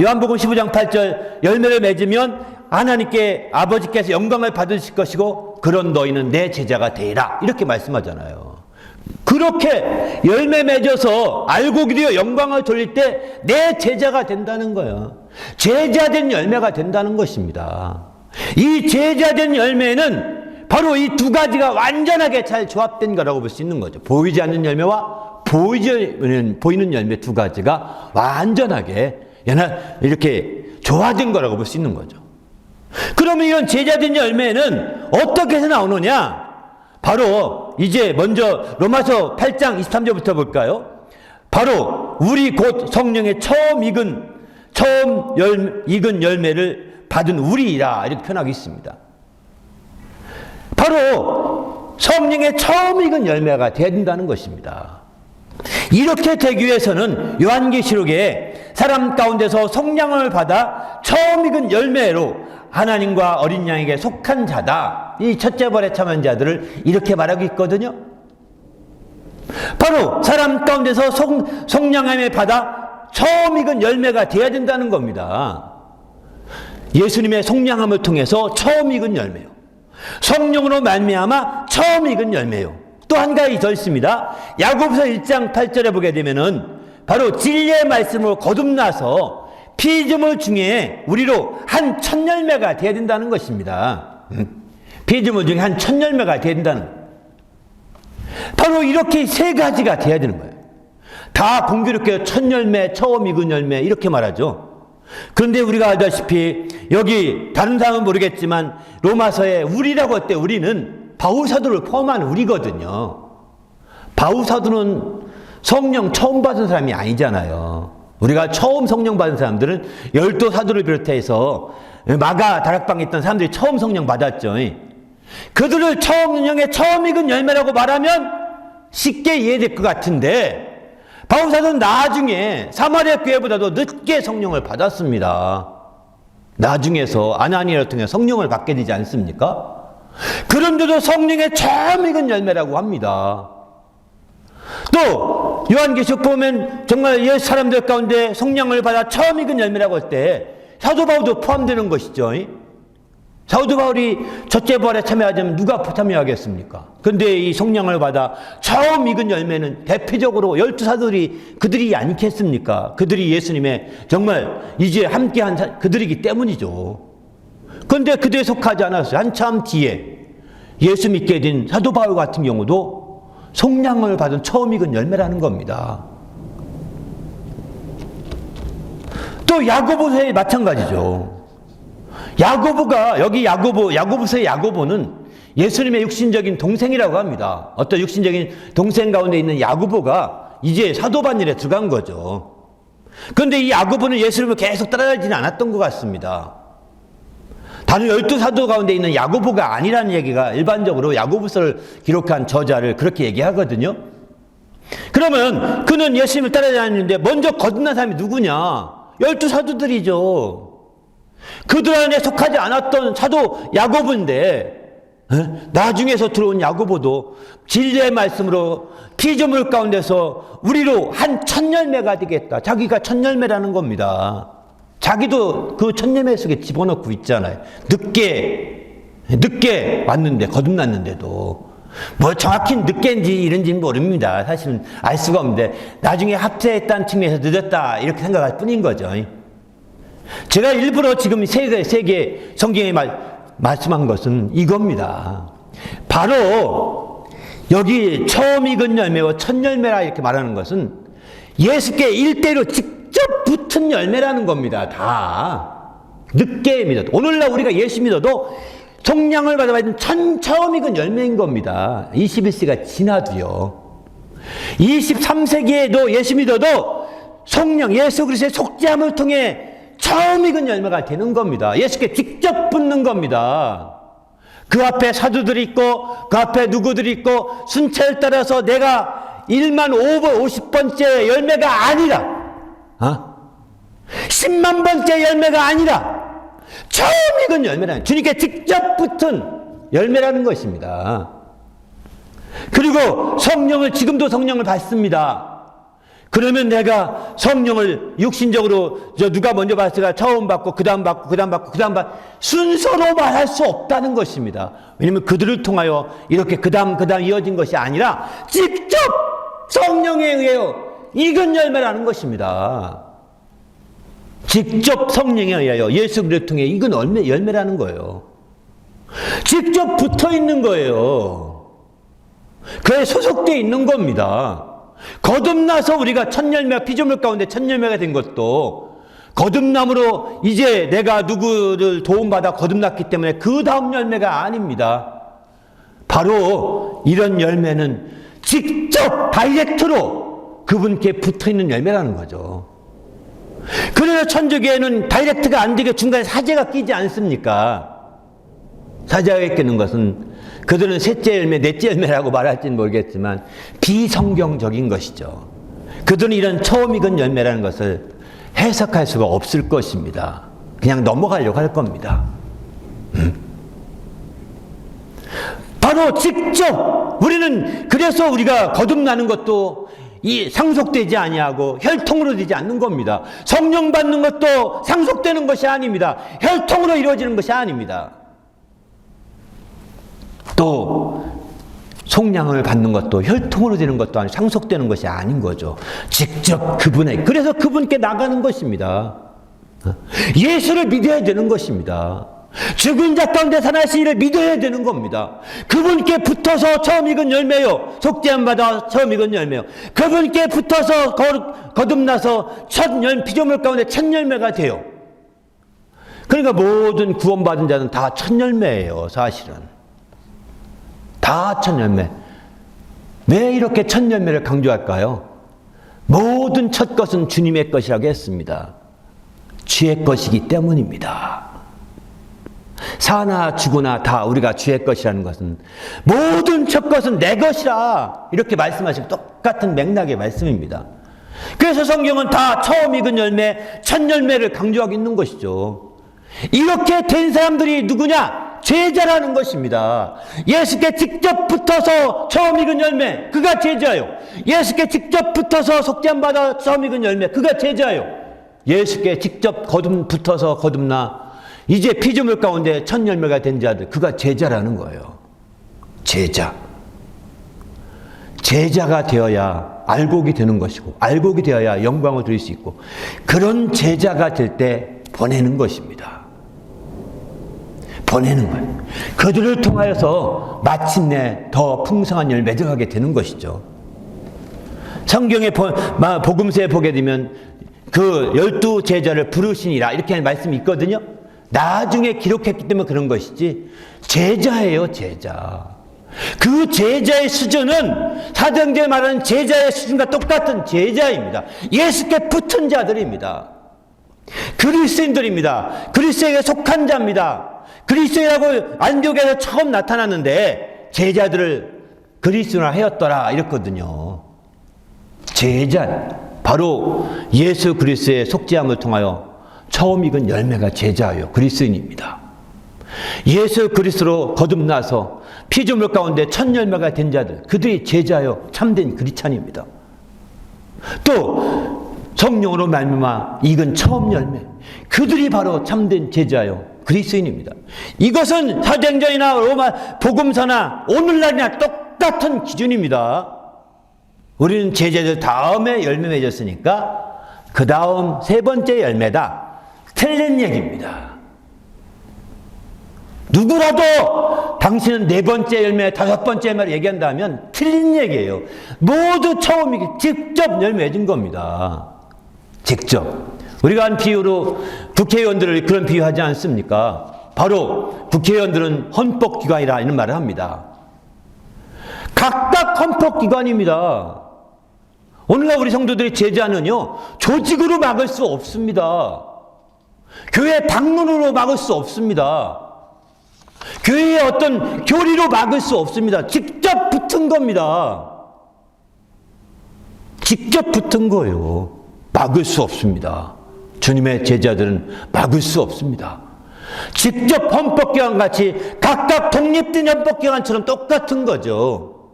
요한복음 15장 8절 열매를 맺으면 하나님께 아버지께서 영광을 받으실 것이고 그런 너희는 내 제자가 되리라 이렇게 말씀하잖아요. 그렇게 열매 맺어서 알곡이 되어 영광을 돌릴 때 내 제자가 된다는 거예요. 제자된 열매가 된다는 것입니다. 이 제자된 열매는 바로 이 두 가지가 완전하게 잘 조합된 거라고 볼 수 있는 거죠. 보이지 않는 열매와 보이는 열매 두 가지가 완전하게 이렇게 조화된 거라고 볼 수 있는 거죠. 그러면 이런 제자된 열매는 어떻게 해서 나오느냐? 바로 이제 먼저 로마서 8장 23절부터 볼까요? 바로 우리 곧 성령의 처음 익은 열매를 받은 우리라 이렇게 표현하고 있습니다. 바로 성령의 처음 익은 열매가 돼야 된다는 것입니다. 이렇게 되기 위해서는 요한계시록에 사람 가운데서 성령을 받아 처음 익은 열매로 하나님과 어린 양에게 속한 자다. 이 첫째 벌에 참한 자들을 이렇게 말하고 있거든요. 바로 사람 가운데서 성령함을 받아 처음 익은 열매가 되어야 된다는 겁니다. 예수님의 성령함을 통해서 처음 익은 열매요. 성령으로 말미암아 처음 익은 열매요. 또 한 가지 더 있습니다. 야고보서 1장 8절에 보게 되면은 바로 진리의 말씀으로 거듭나서 피조물 중에 우리로 한 첫 열매가 되어야 된다는 것입니다. 피조물 중에 한 첫 열매가 되어야 된다는, 바로 이렇게 세 가지가 되어야 되는 거예요. 다 공교롭게 첫 열매, 처음 익은 열매 이렇게 말하죠. 그런데 우리가 알다시피 여기 다른 사람은 모르겠지만 로마서에 우리라고 할 때 우리는 바울사도를 포함한 우리거든요. 바울사도는 성령 처음 받은 사람이 아니잖아요. 우리가 처음 성령 받은 사람들은 12사도를 비롯해서 마가 다락방에 있던 사람들이 처음 성령 받았죠. 그들을 성령의 처음 익은 열매라고 말하면 쉽게 이해될 것 같은데, 바울사도는 나중에 사마리아 교회보다도 늦게 성령을 받았습니다. 나중에서 아나니아를 통해 성령을 받게 되지 않습니까? 그런데도 성령의 처음 익은 열매라고 합니다. 또 요한계시록 보면 정말 옛 사람들 가운데 성령을 받아 처음 익은 열매라고 할 때 사도 바울도 포함되는 것이죠. 사도 바울이 첫째 부활에 참여하자면 누가 참여하겠습니까? 그런데 이 성령을 받아 처음 익은 열매는 대표적으로 12사도들이 그들이 아니겠습니까? 그들이 예수님의 정말 이제 함께한 그들이기 때문이죠. 그런데 그들에 속하지 않았어요. 한참 뒤에 예수 믿게 된 사도 바울 같은 경우도 성령을 받은 처음 익은 열매라는 겁니다. 또 야고보서에 마찬가지죠. 야고보가 여기 야고보서의 야고보는 예수님의 육신적인 동생이라고 합니다. 어떤 육신적인 동생 가운데 있는 야고보가 이제 사도반 일에 들어간 거죠. 그런데 이 야고보는 예수님을 계속 따라다니지는 않았던 것 같습니다. 다른 12사도 가운데 있는 야고보가 아니라는 얘기가 일반적으로 야고보서를 기록한 저자를 그렇게 얘기하거든요. 그러면 그는 예수님을 따라다니는데 먼저 거듭난 사람이 누구냐? 12사도들이죠. 그들 안에 속하지 않았던 사도 야고보인데, 나중에서 들어온 야고보도 진리의 말씀으로 피조물 가운데서 우리로 한 첫 열매가 되겠다. 자기가 첫 열매라는 겁니다. 자기도 그 첫 열매 속에 집어넣고 있잖아요. 늦게 왔는데, 거듭났는데도. 뭐 정확히 늦게인지 이런지는 모릅니다. 사실은 알 수가 없는데 나중에 합세했다는 측면에서 늦었다 이렇게 생각할 뿐인 거죠. 제가 일부러 지금 세 개 성경에 말씀한 것은 이겁니다. 바로 여기 처음 익은 열매와 첫 열매라 이렇게 말하는 것은 예수께 일대로 직접 붙은 열매라는 겁니다. 다 늦게 믿어도, 오늘날 우리가 예수 믿어도 성령을 받아받은 처음 익은 열매인 겁니다. 21세기가 지나도요. 23세기에도 예수 믿어도 성령 예수 그리스도의 속죄함을 통해 처음 익은 열매가 되는 겁니다. 예수께 직접 붙는 겁니다. 그 앞에 사도들이 있고 그 앞에 누구들이 있고 순찰을 따라서 내가 1만 50번째 열매가 아니라 10만 번째 열매가 아니라 처음 익은 열매라는, 주님께 직접 붙은 열매라는 것입니다. 그리고 성령을, 지금도 성령을 받습니다. 그러면 내가 성령을 육신적으로 누가 먼저 받았을까? 처음 받고 그 다음 받고 그 다음 받고 그 다음 받고 순서로 말할 수 없다는 것입니다. 왜냐하면 그들을 통하여 이렇게 그 다음 이어진 것이 아니라 직접 성령에 의하여 익은 열매라는 것입니다. 직접 성령에 의하여 예수 그리스도를 통해 익은 열매라는 거예요. 직접 붙어 있는 거예요. 그에 소속되어 있는 겁니다. 거듭나서 우리가 첫 열매, 피조물 가운데 첫 열매가 된 것도 거듭남으로 이제 내가 누구를 도움받아 거듭났기 때문에 그 다음 열매가 아닙니다. 바로 이런 열매는 직접 다이렉트로 그분께 붙어 있는 열매라는 거죠. 그래서 천주교에는 다이렉트가 안 되게 중간에 사제가 끼지 않습니까? 사제가 끼는 것은 그들은 셋째 열매, 넷째 열매라고 말할지는 모르겠지만 비성경적인 것이죠. 그들은 이런 처음 익은 열매라는 것을 해석할 수가 없을 것입니다. 그냥 넘어가려고 할 겁니다. 바로 바로 직접 우리는 그래서 우리가 거듭나는 것도 이 상속되지 아니하고 혈통으로 되지 않는 겁니다. 성령 받는 것도 상속되는 것이 아닙니다. 혈통으로 이루어지는 것이 아닙니다. 또 속량을 받는 것도 혈통으로 되는 것도 아니고 상속되는 것이 아닌 거죠. 직접 그래서 그분께 나가는 것입니다. 예수를 믿어야 되는 것입니다. 죽은 자 가운데 살아계신 이를 믿어야 되는 겁니다. 그분께 붙어서 처음 익은 열매요. 속죄함 받아 처음 익은 열매요. 그분께 붙어서 거듭나서 피조물 가운데 첫 열매가 돼요. 그러니까 모든 구원받은 자는 다 첫 열매예요. 사실은 다 첫 열매. 왜 이렇게 첫 열매를 강조할까요? 모든 첫 것은 주님의 것이라고 했습니다. 주의 것이기 때문입니다. 사나 죽으나 다 우리가 주의 것이라는 것은 모든 첫 것은 내 것이라 이렇게 말씀하시면 똑같은 맥락의 말씀입니다. 그래서 성경은 다 처음 익은 열매, 첫 열매를 강조하고 있는 것이죠. 이렇게 된 사람들이 누구냐? 제자라는 것입니다. 예수께 직접 붙어서 처음 익은 열매, 그가 제자요. 예수께 직접 붙어서 속죄함 받아 처음 익은 열매, 그가 제자요. 예수께 직접 붙어서 거듭나 이제 피조물 가운데 첫 열매가 된 자들, 그가 제자라는 거예요. 제자가 되어야 알곡이 되는 것이고, 알곡이 되어야 영광을 드릴 수 있고, 그런 제자가 될 때 보내는 것입니다. 보내는 거예요. 그들을 통하여서 마침내 더 풍성한 열매를 맺어가게 되는 것이죠. 성경의 복음서에 보게 되면 그 12 제자를 부르시니라 이렇게 말씀이 있거든요. 나중에 기록했기 때문에 그런 것이지 제자예요. 제자. 그 제자의 수준은 사도행전에 말하는 제자의 수준과 똑같은 제자입니다. 예수께 붙은 자들입니다. 그리스도인들입니다. 그리스도에게 속한 자입니다. 그리스도라고 안디옥에서 처음 나타났는데 제자들을 그리스도라 하였더라 이랬거든요. 제자, 바로 예수 그리스도의 속죄함을 통하여 처음 익은 열매가 제자예요. 그리스도인입니다. 예수 그리스도로 거듭나서 피조물 가운데 첫 열매가 된 자들, 그들이 제자요 참된 그리스찬입니다. 또 성령으로 말미암아 익은 처음 열매, 그들이 바로 참된 제자요 그리스도인입니다. 이것은 사도행전이나 로마 복음서나 오늘날이나 똑같은 기준입니다. 우리는 제자들 다음에 열매 맺었으니까 그 다음 세 번째 열매다. 틀린 얘기입니다. 누구라도 당신은 네 번째 열매, 다섯 번째 열매를 얘기한다면 틀린 얘기예요. 모두 처음이기 직접 열매 맺은 겁니다. 직접. 우리가 한 비유로 국회의원들을 그런 비유하지 않습니까? 바로 국회의원들은 헌법기관이라 이런 말을 합니다. 각각 헌법기관입니다. 오늘날 우리 성도들의 제자는요, 조직으로 막을 수 없습니다. 교회 당론으로 막을 수 없습니다. 교회의 어떤 교리로 막을 수 없습니다. 직접 붙은 겁니다. 직접 붙은 거예요. 막을 수 없습니다. 주님의 제자들은 막을 수 없습니다. 직접 헌법기관 같이 각각 독립된 헌법기관처럼 똑같은 거죠.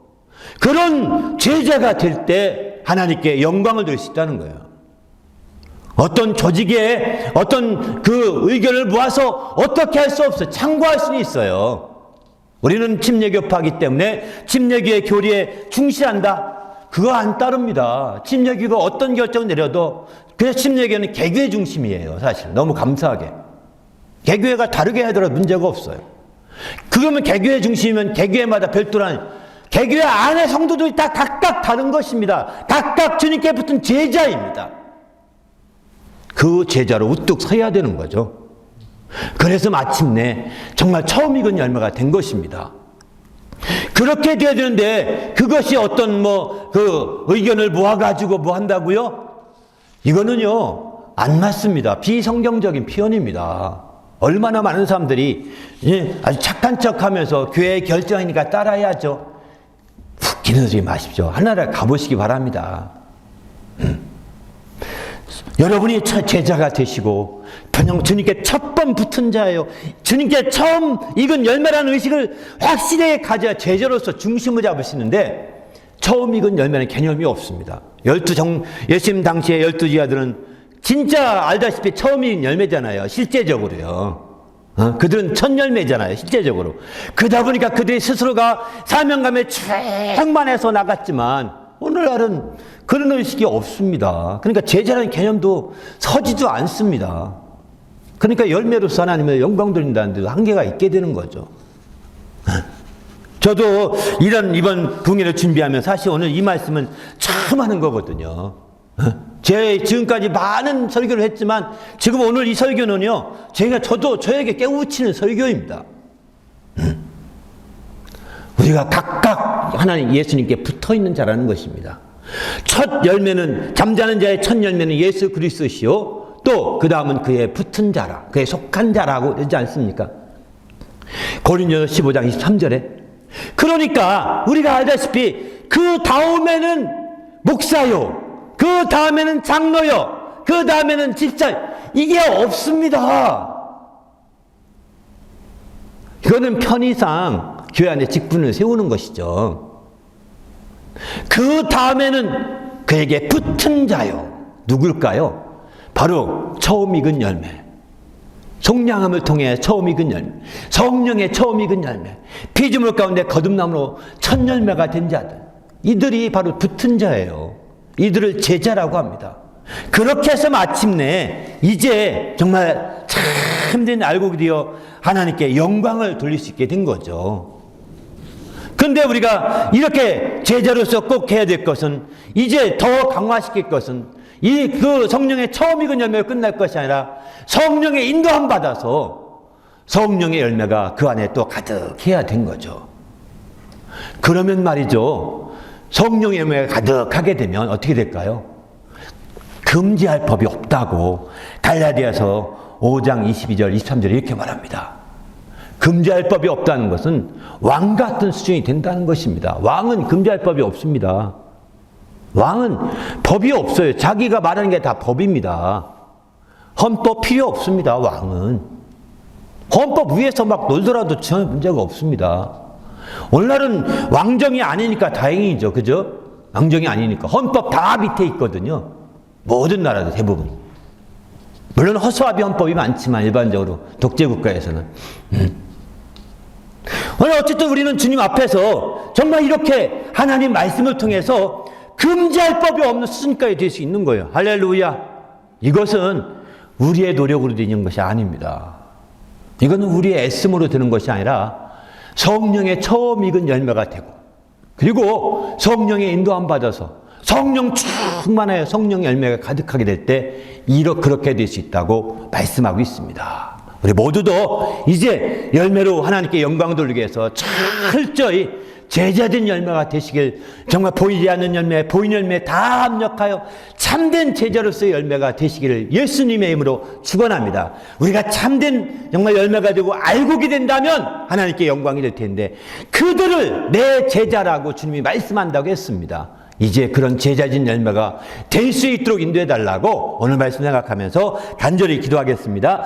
그런 제자가 될 때 하나님께 영광을 드릴 수 있다는 거예요. 어떤 조직에 어떤 그 의견을 모아서 어떻게 할 수 없어요. 참고할 수는 있어요. 우리는 침례교파이기 때문에 침례교의 교리에 충실한다. 그거 안 따릅니다. 침례교가 어떤 결정을 내려도 그래서 침례교는 개교의 중심이에요. 사실 너무 감사하게. 개교회가 다르게 하더라도 문제가 없어요. 그러면 개교의 중심이면 개교회마다 별도란 개교회 안에 성도들이 다 각각 다른 것입니다. 각각 주님께 붙은 제자입니다. 그 제자로 우뚝 서야 되는 거죠. 그래서 마침내 정말 처음 익은 열매가 된 것입니다. 그렇게 돼야 되는데 그것이 어떤 그 의견을 모아가지고 뭐 한다고요? 이거는요 안 맞습니다. 비성경적인 표현입니다. 얼마나 많은 사람들이 아주 착한 척하면서 교회의 결정이니까 따라야죠. 푹 기르지 마십시오. 하나를 가보시기 바랍니다. 여러분이 제자가 되시고 주님께 첫 번 붙은 자예요. 주님께 처음 익은 열매라는 의식을 확실하게 가져야 제자로서 중심을 잡으시는데 처음 익은 열매는 개념이 없습니다. 예수님 당시에 12지하들은 진짜 알다시피 처음 익은 열매잖아요. 실제적으로요. 그들은 첫 열매잖아요. 실제적으로. 그러다 보니까 그들이 스스로가 사명감에 충만해서 나갔지만 오늘날은 그런 의식이 없습니다. 그러니까 제자라는 개념도 서지도 않습니다. 그러니까 열매로서 하나님을 영광 돌린다는 데도 한계가 있게 되는 거죠. 저도 이번 부흥회를 준비하면 사실 오늘 이 말씀은 처음 하는 거거든요. 지금까지 많은 설교를 했지만 지금 오늘 이 설교는요, 저에게 깨우치는 설교입니다. 우리가 각각 하나님 예수님께 붙어 있는 자라는 것입니다. 첫 열매는 잠자는 자의 첫 열매는 예수 그리스도시요. 또 그 다음은 그의 붙은 자라, 그의 속한 자라고 그러지 않습니까? 고린도서 15장 23절에. 그러니까 우리가 알다시피 그 다음에는 목사요, 그 다음에는 장로요, 그 다음에는 집사, 이게 없습니다. 이거는 편의상 교회 안에 직분을 세우는 것이죠. 그 다음에는 그에게 붙은 자요. 누굴까요? 바로 처음 익은 열매. 속량함을 통해 처음 익은 열매. 성령의 처음 익은 열매. 피조물 가운데 거듭남으로 첫 열매가 된 자들. 이들이 바로 붙은 자예요. 이들을 제자라고 합니다. 그렇게 해서 마침내 이제 정말 참된 알곡이 되어 하나님께 영광을 돌릴 수 있게 된 거죠. 그런데 우리가 이렇게 제자로서 꼭 해야 될 것은, 이제 더 강화시킬 것은 그 성령의 처음 익은 열매가 끝날 것이 아니라 성령의 인도함 받아서 성령의 열매가 그 안에 또 가득해야 된 거죠. 그러면 말이죠, 성령의 열매가 가득하게 되면 어떻게 될까요? 금지할 법이 없다고 갈라디아서 5장 22절 23절에 이렇게 말합니다. 금지할 법이 없다는 것은 왕 같은 수준이 된다는 것입니다. 왕은 금지할 법이 없습니다. 왕은 법이 없어요. 자기가 말하는 게 다 법입니다. 헌법 필요 없습니다. 왕은 헌법 위에서 막 놀더라도 전혀 문제가 없습니다. 오늘날은 왕정이 아니니까 다행이죠. 그죠? 왕정이 아니니까 헌법 다 밑에 있거든요. 모든 나라도 대부분. 물론 허수아비 헌법이 많지만 일반적으로 독재국가에서는 오늘 어쨌든 우리는 주님 앞에서 정말 이렇게 하나님 말씀을 통해서 금지할 법이 없는 수준까지 될 수 있는 거예요. 할렐루야. 이것은 우리의 노력으로 되는 것이 아닙니다. 이거는 우리의 애씀으로 되는 것이 아니라 성령의 처음 익은 열매가 되고, 그리고 성령의 인도함 받아서 성령 충만하여 성령 열매가 가득하게 될 때 그렇게 될 수 있다고 말씀하고 있습니다. 우리 모두도 이제 열매로 하나님께 영광 돌리기 위해서 철저히 제자된 열매가 되시길, 정말 보이지 않는 열매, 보이는 열매 다 합력하여 참된 제자로서의 열매가 되시기를 예수님의 이름으로 축원합니다. 우리가 참된 정말 열매가 되고 알곡이 된다면 하나님께 영광이 될 텐데, 그들을 내 제자라고 주님이 말씀한다고 했습니다. 이제 그런 제자진 열매가 될 수 있도록 인도해 달라고 오늘 말씀 생각하면서 간절히 기도하겠습니다.